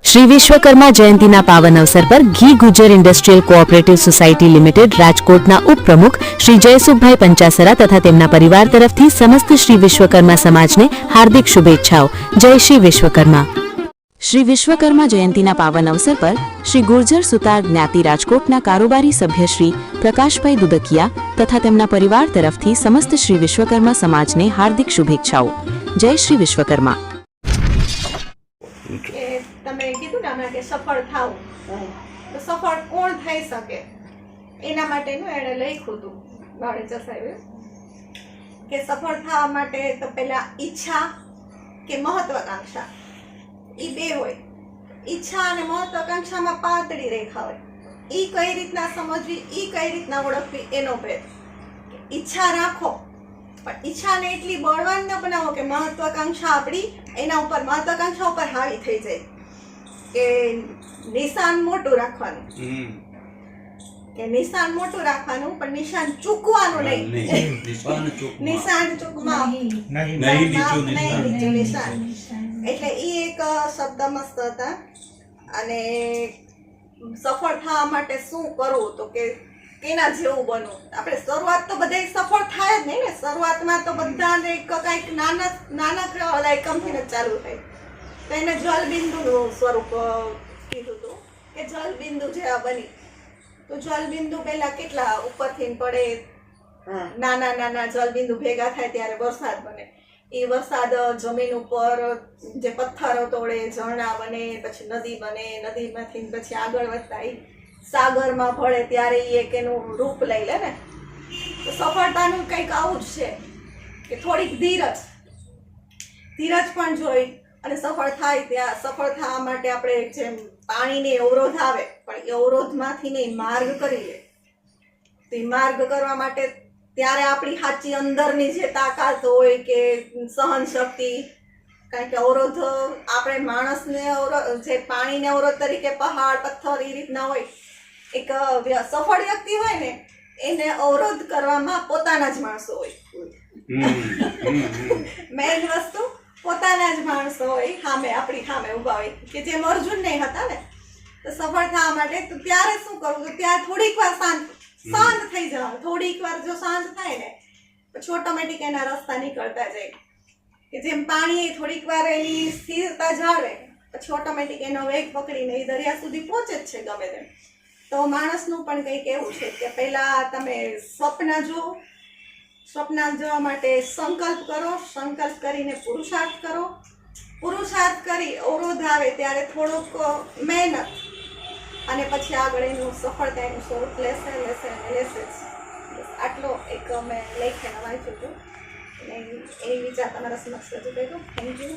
श्री विश्वकर्मा जयंतीना पावन अवसर पर घी Gujjar industrial cooperative society limited राजकोटना उपप्रमुख श्री जयसुखभाई पंचासरा तथा तेमना परिवार तरफथी समस्त श्री विश्वकर्मा समाजने हार्दिक शुभेच्छाओं। जय श्री विश्वकर्मा। श्री विश्वकर्मा जयंतीना पावन अवसर पर श्री गुर्जर सुतार ज्ञाति राजकोटना कारोबारी सभ्य श्री प्रकाशभाई दुदकिया तथा तेमना परिवार तरफथी समस्त श्री विश्वकर्मा समाजने हार्दिक शुभेच्छाओं। जय श्री विश्वकर्मा। તમે કીધું ને હમણાં કે સફળ થાવ તો સફળ કોણ થઈ શકે એના માટેનું એણે લખ્યું હતું બાળેજા સાહેબે કે સફળ થવા માટે તો પહેલા ઈચ્છા કે મહત્વાકાંક્ષા એ બે હોય। ઈચ્છા અને મહત્વાકાંક્ષામાં પાતળી રેખા હોય। એ કઈ રીતના સમજવી, એ કઈ રીતના ઓળખવી એનો ભેદ। ઈચ્છા રાખો પણ ઈચ્છાને એટલી બળવાન ન બનાવો કે મહત્વાકાંક્ષા આપણી એના ઉપર મહત્વાકાંક્ષા ઉપર હાવી થઈ જાય કે નિશાન મોટું રાખવાનું કે નિશાન મોટું રાખવાનું પણ નિશાન ચૂકવાનું નહીં। નિશાન ચૂકમાં નહીં નિશાન એટલે એ એક શબ્દ મસ્ત હતા। અને સફળ થવા માટે શું કરવું તો કે કેના જેવું બનવું। આપણે શરૂઆત તો બધા સફળ થાય જ નહીં ને। શરૂઆતમાં તો બધાને કંઈક નાના એકમથી જ ચાલુ થાય। તો એને જલબિંદુનું સ્વરૂપ કીધું હતું કે જલબિંદુ જેવા બની। તો જલબિંદુ પહેલા કેટલા ઉપરથી પડે, નાના નાના જલબિંદુ ભેગા થાય ત્યારે વરસાદ બને। એ વરસાદ જમીન ઉપર જે પથ્થરો તોડે, ઝરણા બને, પછી નદી બને, નદીમાંથી પછી આગળ વધતા એ સાગરમાં ભળે ત્યારે એ એક એનું રૂપ લઈ લે ને। તો સફળતાનું કંઈક આવું જ છે કે થોડીક ધીરજ પણ જોઈ અને સફળ થાય ત્યાં સફળ થવા માટે આપણે જેમ પાણીને અવરોધ આવે પણ એ અવરોધમાંથી નહીં માર્ગ કરી લે। તો એ માર્ગ કરવા માટે ત્યારે આપણી સાચી અંદરની જે તાકાત હોય કે સહન શક્તિ, કારણ કે અવરોધ આપણે માણસને અવરોધ જે પાણીને અવરોધ તરીકે પહાડ પથ્થર એ રીતના હોય। એક સફળ વ્યક્તિ હોય ને એને અવરોધ કરવામાં પોતાના જ માણસો હોય। મેઇન વસ્તુ પોતાના જ માણસો હોય સામે, આપણી સામે ઉભા હોય કે જેમ અર્જુન નહીં હતા ને। તો સફળ થવા માટે તો ત્યારે શું કરવું, તો ત્યાં થોડીક વાર શાંત થઈ જવાનું। થોડીક વાર જો શાંત થાય ને પછી ઓટોમેટિક એના રસ્તા નીકળતા જાય કે જેમ પાણી થોડીક વાર એની સ્થિરતા જાળવે પછી ઓટોમેટિક એનો વેગ પકડીને એ દરિયા સુધી પહોંચે જ છે ગમે તેમ। તો માણસનું પણ કંઈક એવું છે કે પહેલા તમે સ્વપ્ન જુઓ, સ્વપ્ન જોવા માટે સંકલ્પ કરો, સંકલ્પ કરીને પુરુષાર્થ કરો, પુરુષાર્થ કરી અવરોધ આવે ત્યારે થોડુંક મહેનત અને પછી આગળ એનું સફળતા એનું સ્વરૂપ લેશે જ। આટલો એક મેં લખીને વાંચ્યું હતું અને એ વિચાર તમારા સમક્ષ રજૂ કર્યો। Thank you.